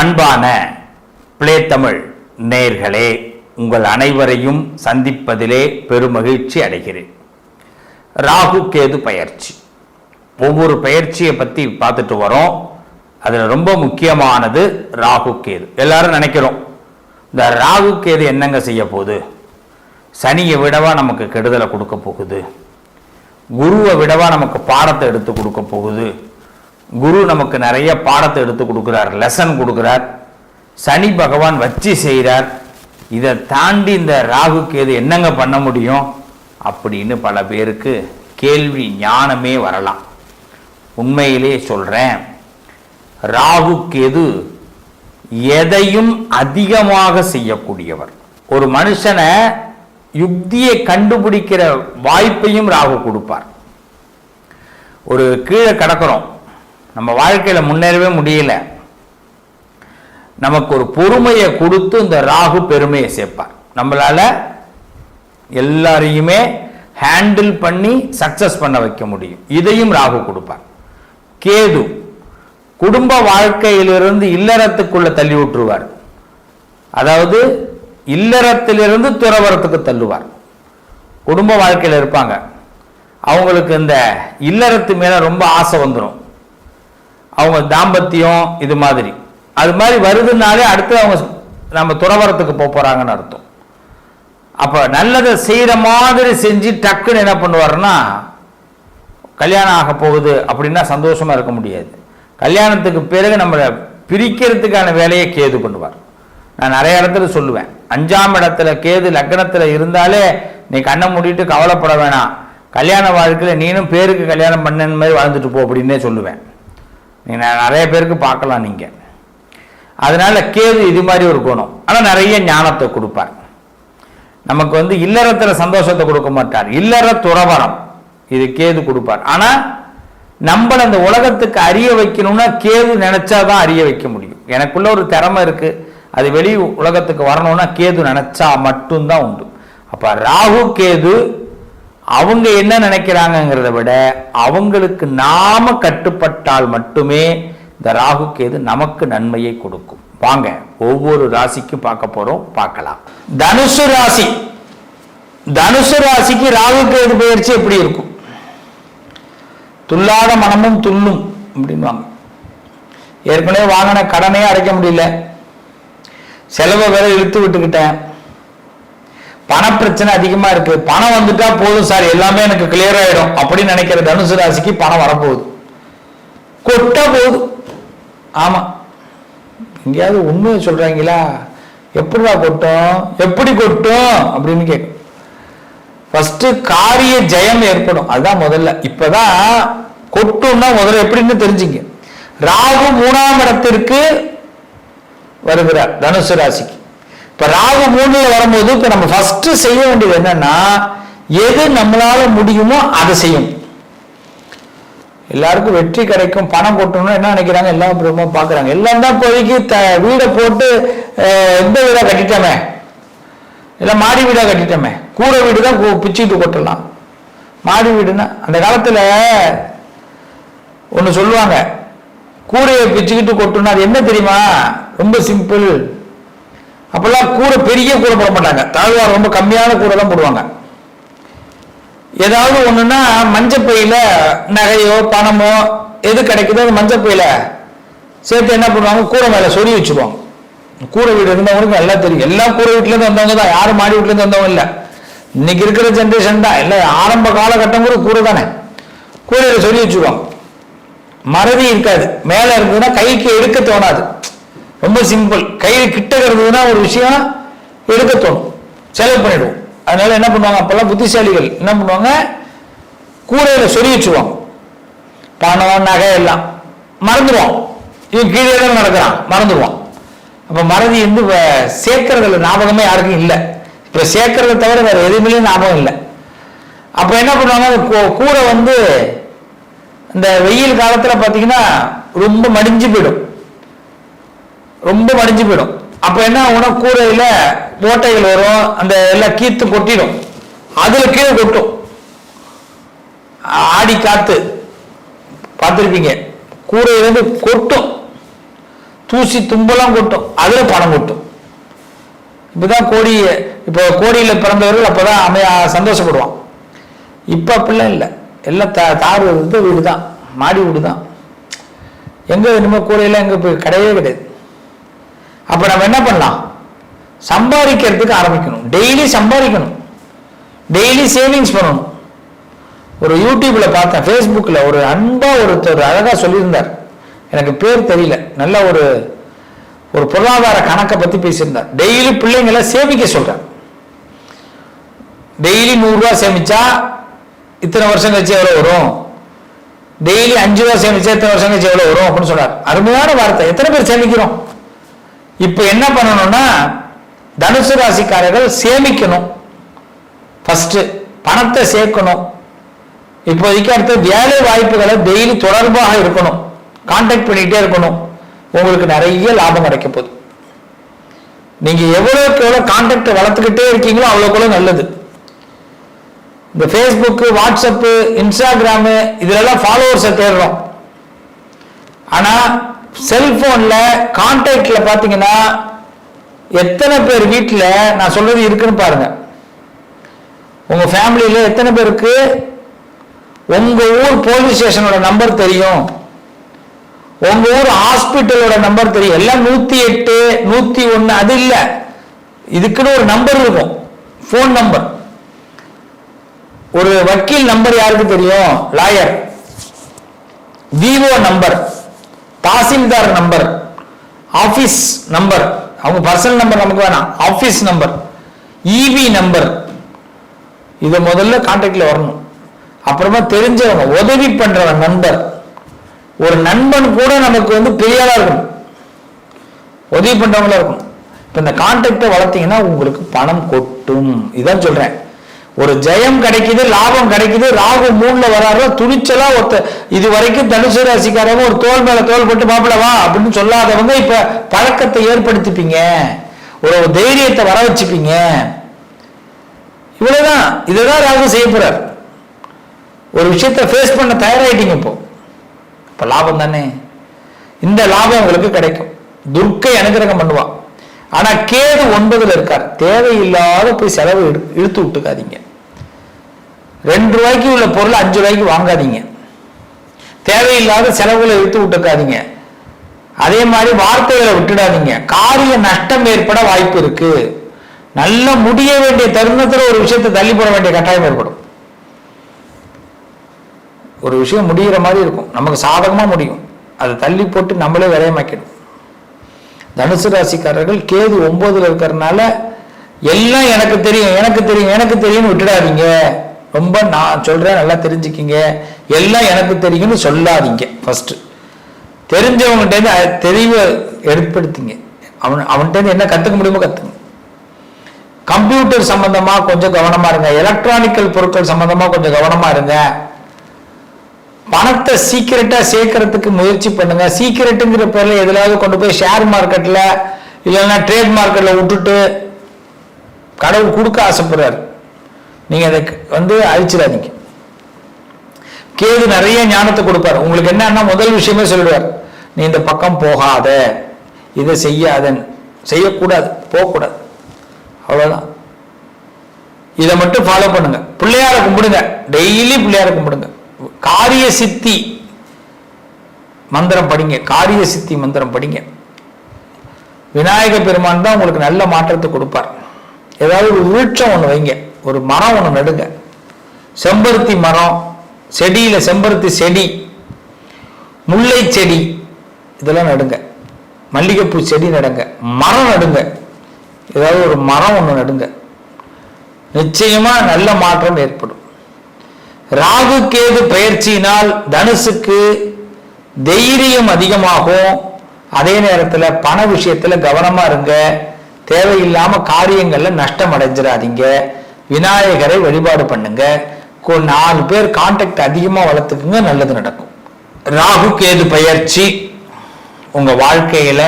அன்பான பிளே தமிழ் நேயர்களே, உங்கள் அனைவரையும் சந்திப்பதிலே பெருமகிழ்ச்சி அடைகிறேன். ராகு கேது பயிற்சி, ஒவ்வொரு பயிற்சியை பற்றி பார்த்துட்டு வரோம். அதில் ரொம்ப முக்கியமானது ராகு கேது. எல்லாரும் நினைக்கிறோம், இந்த ராகு கேது என்னங்க செய்ய போகுது, சனியை விடவா நமக்கு கெடுதலை கொடுக்க போகுது, குருவை விடவா நமக்கு பாடத்தை எடுத்து கொடுக்க போகுது, குரு நமக்கு நிறைய பாடத்தை எடுத்து கொடுக்குறார், லெசன் கொடுக்குறார், சனி பகவான் வச்சு செய்கிறார், இதை தாண்டி இந்த ராகு கேது என்னங்க பண்ண முடியும் அப்படின்னு பல பேருக்கு கேள்வி ஞானமே வரலாம். உண்மையிலே சொல்கிறேன், ராகு கேது எதையும் அதிகமாக செய்யக்கூடியவர். ஒரு மனுஷனை யுக்தியை கண்டுபிடிக்கிற வாய்ப்பையும் ராகு கொடுப்பார். ஒரு கீழே கிடக்கிறோம், நம்ம வாழ்க்கையில் முன்னேறவே முடியல, நமக்கு ஒரு பொறுமையை கொடுத்து இந்த ராகு பெருமையை சேர்ப்பார். நம்மளால எல்லாரையுமே ஹேண்டில் பண்ணி சக்சஸ் பண்ண வைக்க முடியும். இதையும் ராகு கொடுப்பார். கேது குடும்ப வாழ்க்கையிலிருந்து இல்லறத்துக்குள்ள தள்ளி விட்டுருவார். அதாவது இல்லறத்திலிருந்து துறவரத்துக்கு தள்ளுவார். குடும்ப வாழ்க்கையில் இருப்பாங்க, அவங்களுக்கு இந்த இல்லறத்து மேல ரொம்ப ஆசை வந்துடும். அவங்க தாம்பத்தியம் இது மாதிரி அது மாதிரி வருதுனாலே அடுத்து அவங்க நம்ம துறவரத்துக்கு போறாங்கன்னு அர்த்தம். அப்ப நல்லதை செய்யற மாதிரி செஞ்சு டக்குன்னு என்ன பண்ணுவாருன்னா, கல்யாணம் ஆக போகுது அப்படின்னா சந்தோஷமா இருக்க முடியாது. கல்யாணத்துக்கு பிறகு நம்மளை பிரிக்கிறதுக்கான வேலையை கேது பண்ணுவார். நான் நிறைய இடத்துல சொல்லுவேன், 5ஆம் இடத்துல கேது லக்னத்துல இருந்தாலே நீ கண்ணை மூடிட்டு கவலைப்பட வேணாம், கல்யாண வாழ்க்கையில் நீனும் பேருக்கு கல்யாணம் பண்ண மாதிரி வாழ்ந்துட்டு போ அப்படின்னே சொல்லுவேன். நீங்கள் நிறைய பேருக்கு பார்க்கலாம். நீங்கள் அதனால கேது இது மாதிரி ஒரு குணம். ஆனால் நிறைய ஞானத்தை கொடுப்பார். நமக்கு இல்லறத்தில் சந்தோஷத்தை கொடுக்க மாட்டார், இல்லற துறவரம் இது கேது கொடுப்பார். ஆனால் நம்மளை அந்த உலகத்துக்கு அறிய வைக்கணும்னா கேது நினைச்சாதான் அறிய வைக்க முடியும். எனக்குள்ள ஒரு திறமை இருக்கு, அது வெளி உலகத்துக்கு வரணும்னா கேது நினைச்சா மட்டும்தான் உண்டு. அப்ப ராகு கேது அவங்க என்ன நினைக்கிறாங்கிறத விட அவங்களுக்கு நாம கட்டுப்பட்டால் மட்டுமே இந்த ராகு கேது நமக்கு நன்மையை கொடுக்கும். வாங்க ஒவ்வொரு ராசிக்கும் பார்க்க போறோம், பார்க்கலாம். தனுசு ராசி, தனுசு ராசிக்கு ராகு கேது பயிற்சி எப்படி இருக்கும்? துல்லாத மனமும் துள்ளும் அப்படின்வாங்க. ஏற்கனவே வாங்கின கடனையே அடைக்க முடியல, செலவை வேற இழுத்து விட்டுக்கிட்டேன், பண பிரச்சனை அதிகமா இருக்கு, பணம் வந்துட்டா போதும் சார் எல்லாமே எனக்கு கிளியர் ஆயிடும் அப்படின்னு நினைக்கிற தனுசு ராசிக்கு பணம் வரப்போகுது, கொட்ட போகுது. ஆமா, எங்கேயாவது உண்மையை சொல்றாங்களா? எப்படிடா கொட்டும், எப்படி கொட்டும் அப்படின்னு கேட்கும். ஃபர்ஸ்ட் காரிய ஜெயம் ஏற்படும், அதுதான் முதல்ல. இப்பதான் கொட்டும்னா முதல்ல எப்படின்னு தெரிஞ்சுங்க. ராகு 3ஆம் இடத்திற்கு வருகிறார் தனுசு ராசிக்கு. இப்ப ராகு 3ல வரும்போது இப்ப நம்ம ஃபர்ஸ்ட் செய்ய வேண்டியது என்னன்னா, எது நம்மளால முடியுமோ அதை செய்யும். எல்லாருக்கும் வெற்றி கிடைக்கும், பணம் கொட்டணும்னு என்ன நினைக்கிறாங்க, எல்லாம் பிரம்ம பாக்குறாங்க. எல்லாம் தான் இப்போதைக்கு வீடை போட்டு எந்த வீடா கட்டிட்டோமே, எல்லாம் மாடி வீடா கட்டிட்டோமே, கூரை வீடு தான் பிச்சுக்கிட்டு கொட்டலாம். மாடி வீடுன்னா அந்த காலத்துல ஒண்ணு சொல்லுவாங்க, கூரையை பிச்சுக்கிட்டு கொட்டணும். அது என்ன தெரியுமா? ரொம்ப சிம்பிள். அப்பெல்லாம் கூரை பெரிய கூரை போட மாட்டாங்க, தாழ்வார் ரொம்ப கம்மியான கூரை தான் போடுவாங்க. ஏதாவது ஒண்ணுன்னா மஞ்சப்பையில நகையோ பணமோ எது கிடைக்குதோ அது மஞ்சப்பையில சேர்த்து என்ன பண்ணுவாங்க, கூரை மேல சொறி வச்சுருவாங்க. கூரை வீடு இருந்தவங்களுக்கு எல்லாம் தெரியும், எல்லாம் கூரை வீட்டுல இருந்து வந்தவங்க தான், யாரும் மாடி வீட்டுல இருந்து வந்தவங்க இல்லை. இன்னைக்கு இருக்கிற ஜென்ரேஷன் தான் எல்லாம் ஆரம்ப காலகட்டம் கூட கூரை தானே, கூரையில சொல்லி வச்சுருவாங்க. மறதி இருக்காது, மேல இருந்ததுன்னா கைக்கு எடுக்க தோணாது, ரொம்ப சிம்பிள். கையில் கிட்ட இருந்ததுன்னா ஒரு விஷயம் எடுக்க தோணும், செலவு பண்ணிடுவோம். அதனால என்ன பண்ணுவாங்க, அப்பெல்லாம் புத்திசாலிகள் என்ன பண்ணுவாங்க, கூரையில சொல்லி வச்சுருவாங்க. பணம் நகை எல்லாம் மறந்துடுவோம், இவன் கீழே தான் நடக்கிறான் மறந்துடுவான். அப்ப மறதி சேர்க்கறதுல ஞாபகமே யாருக்கும் இல்லை. இப்ப சேர்க்கறத தவிர வேற எதுவுமே ஞாபகம் இல்லை. அப்ப என்ன பண்ணுவாங்க, கூரை இந்த வெயில் காலத்துல பாத்தீங்கன்னா ரொம்ப மடிஞ்சு போயிடும், ரொம்ப மடிஞ்சு போயிடும். அப்ப என்ன ஆகும், கூரையில ஓட்டைகள் வரும், அந்த எல்லாம் கீத்து கொட்டிடும், அதுல கீழே கொட்டும். ஆடி காத்து பார்த்திருப்பீங்க, கூரையிலிருந்து கொட்டும். தூசி தும்பெல்லாம் கொட்டும், அதுல பணம் கொட்டும். இப்பதான் இப்போ கோடியில பிறந்தவர்கள் அப்பதான் சந்தோஷப்படுவான். இப்ப அப்படிலாம் இல்லை, எல்லாம் தார் வீடு தான், மாடி வீடு தான். எங்க வேணுமோ கூரையெல்லாம் எங்க போய் கிடையவே கிடையாது. அப்ப நம்ம என்ன பண்ணலாம்? சம்பாதிக்கிறதுக்கு ஆரம்பிக்கணும். டெய்லி சம்பாதிக்கணும், டெய்லி சேவிங்ஸ் பண்ணணும். ஒரு யூடியூப்ல பார்த்தேன், ஃபேஸ்புக்ல ஒரு அன்பா ஒருத்தர் அழகா சொல்லியிருந்தார், எனக்கு பேர் தெரியல, நல்ல ஒரு பொருளாதார கணக்கை பத்தி பேசியிருந்தார். டெய்லி பிள்ளைங்களை சேமிக்க சொல்றார். டெய்லி 100 ரூபாய் சேமிச்சா இத்தனை வருஷம் கழிச்சு எவ்வளவு வரும், டெய்லி 5 ரூபாய் சேமிச்சா இத்தனை வருஷம் கழிச்சு எவ்வளவு வரும் அப்படின்னு சொல்றார். அருமையான வார்த்தை. எத்தனை பேர் சேமிக்கிறோம்? இப்ப என்ன பண்ணணும்னா, தனுசு ராசிக்காரர்கள் சேமிக்கணும். ஃபர்ஸ்ட் பணத்தை சேர்க்கணும். இப்போதைக்கு அடுத்த வேலை வாய்ப்புகளை டெய்லி தொடர்பாக இருக்கணும், கான்டாக்ட் பண்ணிட்டே இருக்கணும். உங்களுக்கு நிறைய லாபம் கிடைக்க போகுது. நீங்க எவ்வளவுக்கு எவ்வளவு கான்டாக்ட் வளர்த்துக்கிட்டே இருக்கீங்களோ அவ்வளவுக்குள்ள நல்லது. இந்த ஃபேஸ்புக், வாட்ஸ்அப், இன்ஸ்டாகிராமு இதுலெல்லாம் ஃபாலோவர்ஸை தேடுறோம். ஆனா செல்போன்ல கான்டாக்ட்ல பாத்தீங்கன்னா எத்தனை பேர் வீட்டில் நான் சொல்றது இருக்குன்னு பாருங்க. உங்க ஃபேமிலியில எத்தனை பேருக்கு உங்க ஊர் போலீஸ் ஸ்டேஷனோட நம்பர் தெரியும், உங்க ஊர் ஹாஸ்பிட்டலோட நம்பர் தெரியும். எல்லாம் 108, 101 அது இல்ல, இதுக்குன்னு ஒரு நம்பர் இருக்கும், போன் நம்பர். ஒரு வக்கீல் நம்பர் யாருக்கு தெரியும்? Lawyer. Vivo number, tahsildar number, office number, அவங்க பர்சனல் நம்பர் நமக்கு வேணாம், ஆபீஸ் நம்பர், இபி நம்பர். இதை முதல்ல கான்டாக்ட்ல வரணும். அப்புறமா தெரிஞ்சவங்க, உதவி பண்றவன் நண்பர். ஒரு நண்பன் கூட நமக்கு பெரியாரா இருக்கணும், உதவி பண்றவங்களா இருக்கணும். இப்ப இந்த கான்டாக்டை வளர்த்தீங்கன்னா உங்களுக்கு பணம் கொட்டும். இதான் சொல்றேன். ஒரு ஜெயம் கிடைக்குது, லாபம் கிடைக்குது. ராகு 3ல வராரு, துணிச்சலா இது வரைக்கும் தனுசு ராசிக்காரங்க ஒரு தோல் மேல தோல் போட்டு மாப்பிளவா அப்படின்னு சொல்லாதவங்க இப்ப பழக்கத்தை ஏற்படுத்திப்பீங்க, ஒரு தைரியத்தை வர வச்சுப்பீங்க. இவ்வளவுதான். இதுதான் ராகு செய்ய போறார். ஒரு விஷயத்தை ஃபேஸ் பண்ண தயாராயிட்டீங்க. இப்ப லாபம் தானே, இந்த லாபம் உங்களுக்கு கிடைக்கும். துர்க்கை அனுகிரகம் பண்ணுவான். ஆனா கேது 9ல இருக்கார். தேவையில்லாத போய் செலவு இழுத்து விட்டுக்காதீங்க. 2 ரூபாய்க்கு உள்ள பொருள் 5 ரூபாய்க்கு வாங்காதீங்க. தேவையில்லாத செலவுகளை இழுத்து விட்டுக்காதீங்க. அதே மாதிரி வார்த்தைகளை விட்டுடாதீங்க. காரிய நஷ்டம் ஏற்பட வாய்ப்பு இருக்கு. நல்ல முடிய வேண்டிய தருணத்துல ஒரு விஷயத்தை தள்ளி போட வேண்டிய கட்டாயம் ஏற்படும். ஒரு விஷயம் முடிகிற மாதிரி இருக்கும், நமக்கு சாதகமா முடியும், அதை தள்ளி போட்டு நம்மளே விரையமாக்கிடும். தனுசு ராசிக்காரர்கள் கேது 9ல இருக்கிறதுனால எல்லாம் எனக்கு தெரியும் எனக்கு தெரியும் எனக்கு தெரியும்னு விட்டுடாதீங்க. ரொம்ப நான் சொல்றேன், நல்லா தெரிஞ்சுக்கிங்க. எல்லாம் எனக்கு தெரியும்னு சொல்லாதீங்க. ஃபர்ஸ்ட் தெரிஞ்சவங்ககிட்ட தெளிவை ஏற்படுத்திங்க. அவன்கிட்ட என்ன கத்துக்க முடியுமோ கத்துங்க. கம்ப்யூட்டர் சம்பந்தமா கொஞ்சம் கவனமா இருங்க. எலக்ட்ரானிக்கல் பொருட்கள் சம்பந்தமா கொஞ்சம் கவனமா இருங்க. பணத்தை சீக்கிரட்டா சேர்க்கறதுக்கு முயற்சி பண்ணுங்க. சீக்கிரட்டுங்கிற பேர்ல எதுலாவது கொண்டு போய் ஷேர் மார்க்கெட்ல இல்லைன்னா ட்ரேட் மார்க்கெட்ல விட்டுட்டு கடவுள் கொடுக்க ஆசைப்படுறாரு, நீங்க அதை அழிச்சிடாதீங்க. கேது நிறைய ஞானத்தை கொடுப்பாரு. உங்களுக்கு என்னன்னா முதல் விஷயமே சொல்லிடுவார், நீ இந்த பக்கம் போகாத, இதை செய்யாத, செய்யக்கூடாது, போகக்கூடாது, அவ்வளவுதான். இதை மட்டும் ஃபாலோ பண்ணுங்க. பிள்ளையார கும்பிடுங்க, டெய்லி பிள்ளையார கும்பிடுங்க. காரிய சித்தி மந்திரம் படிங்க, காரிய சித்தி மந்திரம் படிங்க. விநாயக பெருமான் தான் உங்களுக்கு நல்ல மாற்றத்தை கொடுப்பார். ஏதாவது ஒரு விருட்சம் ஒண்ணு வைங்க, ஒரு மரம் ஒண்ணு நடுங்க. செம்பருத்தி மரம், செடியில செம்பருத்தி செடி, முல்லை செடி இதெல்லாம் நடுங்க. மல்லிகைப்பூ செடி நடுங்க, மரம் நடுங்க. ஏதாவது ஒரு மரம் ஒண்ணு நடுங்க, நிச்சயமா நல்ல மாற்றம் ஏற்படும். ராகு கேது பயிற்சியினால் தனுசுக்கு தைரியம் அதிகமாகும். அதே நேரத்தில் பண விஷயத்துல கவனமா இருங்க. தேவையில்லாம காரியங்கள்ல நஷ்டம் அடைஞ்சிடாதீங்க. விநாயகரை வழிபாடு பண்ணுங்க. 4 பேர் கான்டாக்ட் அதிகமா வளர்த்துக்குங்க, நல்லது நடக்கும். ராகு கேது பயிற்சி உங்க வாழ்க்கையில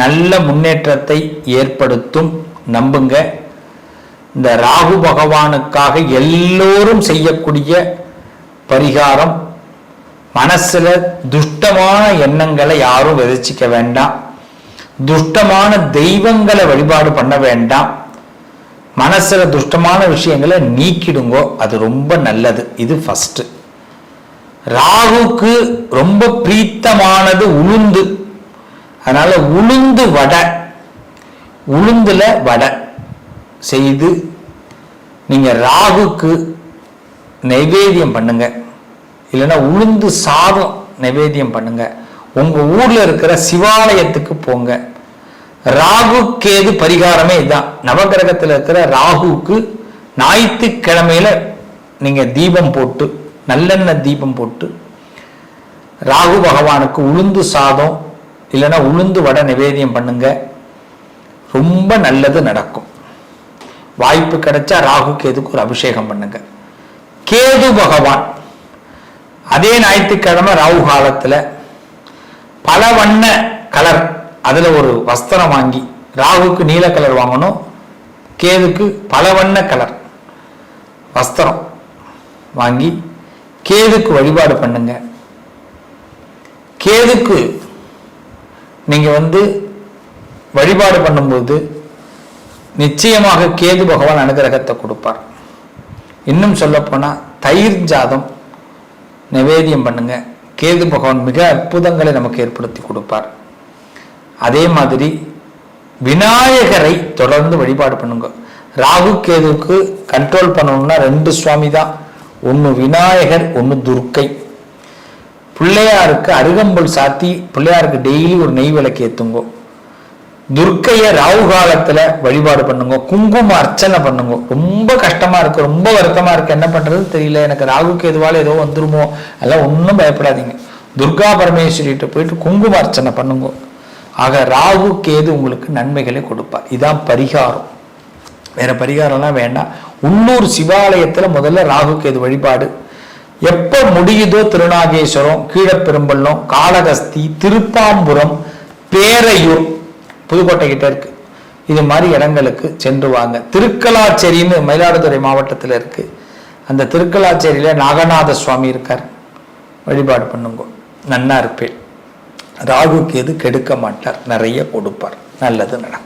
நல்ல முன்னேற்றத்தை ஏற்படுத்தும், நம்புங்க. இந்த ராகு பகவானுக்காக எல்லோரும் செய்யக்கூடிய பரிகாரம், மனசுல துஷ்டமான எண்ணங்களை யாரும் விதைச்சிக்க வேண்டாம். துஷ்டமான தெய்வங்களை வழிபாடு பண்ண வேண்டாம். மனசுல துஷ்டமான விஷயங்களை நீக்கிடுங்கோ, அது ரொம்ப நல்லது. இது ஃபர்ஸ்ட். ராகுக்கு ரொம்ப பிரீத்தமானது உளுந்து. அதனால உளுந்து வடை, உளுந்துல வடை செய்து நீங்க ராகுக்கு நைவேத்தியம் பண்ணுங்க. இல்லைன்னா உளுந்து சாதம் நைவேத்தியம் பண்ணுங்க. உங்க ஊர்ல இருக்கிற சிவாலயத்துக்கு போங்க. ராகு கேது பரிகாரமே இதுதான். நவகிரகத்தில் இருக்கிற ராகுக்கு ஞாயிற்றுக்கிழமையில நீங்க தீபம் போட்டு, நல்லெண்ணெய் தீபம் போட்டு ராகு பகவானுக்கு உளுந்து சாதம் இல்லைன்னா உளுந்து வடை நிவேதியம் பண்ணுங்க. ரொம்ப நல்லது நடக்கும். வாய்ப்பு கிடைச்சா ராகு கேதுக்கு ஒரு அபிஷேகம் பண்ணுங்க. கேது பகவான் அதே ஞாயிற்றுக்கிழமை ராகு காலத்துல பல வண்ண கலர், அதுல ஒரு வஸ்திரம் வாங்கி, ராகுக்கு நீல கலர் வாங்கணும், கேதுக்கு பல வண்ண கலர் வஸ்திரம் வாங்கி கேதுக்கு வழிபாடு பண்ணுங்க. கேதுக்கு நீங்க வழிபாடு பண்ணும்போது நிச்சயமாக கேது பகவான் அனுகிரகத்தை கொடுப்பார். இன்னும் சொல்ல போனா தயிர் ஜாதம் நிவேதியம் பண்ணுங்க. கேது பகவான் மிக அற்புதங்களை நமக்கு ஏற்படுத்தி கொடுப்பார். அதே மாதிரி விநாயகரை தொடர்ந்து வழிபாடு பண்ணுங்க. ராகு கேதுக்கு கண்ட்ரோல் பண்ணணும்னா 2 சுவாமி தான். ஒன்று விநாயகர், ஒன்று துர்க்கை. பிள்ளையாருக்கு அருகம்புல் சாத்தி பிள்ளையாருக்கு டெய்லி ஒரு நெய் விளக்கு ஏத்துங்கோ. துர்க்கைய ராகு காலத்துல வழிபாடு பண்ணுங்க. குங்கும அர்ச்சனை பண்ணுங்க. ரொம்ப கஷ்டமா இருக்கு, ரொம்ப வருத்தமா இருக்கு, என்ன பண்றது தெரியல, எனக்கு ராகு கேதுவால ஏதோ வந்துருமோ, அதெல்லாம் ஒன்றும் பயப்படாதீங்க. துர்கா பரமேஸ்வரிட்ட போயிட்டு குங்கும அர்ச்சனை பண்ணுங்க. ஆக ராகு கேது உங்களுக்கு நன்மைகளை கொடுப்பார். இதான் பரிகாரம். வேற பரிகாரம்லாம் வேண்டாம். உள்ளூர் சிவாலயத்துல முதல்ல ராகு கேது வழிபாடு. எப்ப முடியுதோ திருநாகேஸ்வரம், கீழப்பெரும்பள்ளம், காளகஸ்தி, திருப்பாம்புரம், பேரையூர், புதுக்கோட்டை கிட்ட இருக்கு, இது மாதிரி இடங்களுக்கு சென்று வாங்க. திருக்கலாச்சேரின்னு மயிலாடுதுறை மாவட்டத்தில் இருக்கு. அந்த திருக்கலாச்சேரியில நாகநாத சுவாமி இருக்கார், வழிபாடு பண்ணுங்க. நன்னா இருப்பேன். ராகு கேது கெடுக்க மாட்டார், நிறைய கொடுப்பார், நல்லது நடக்கும்.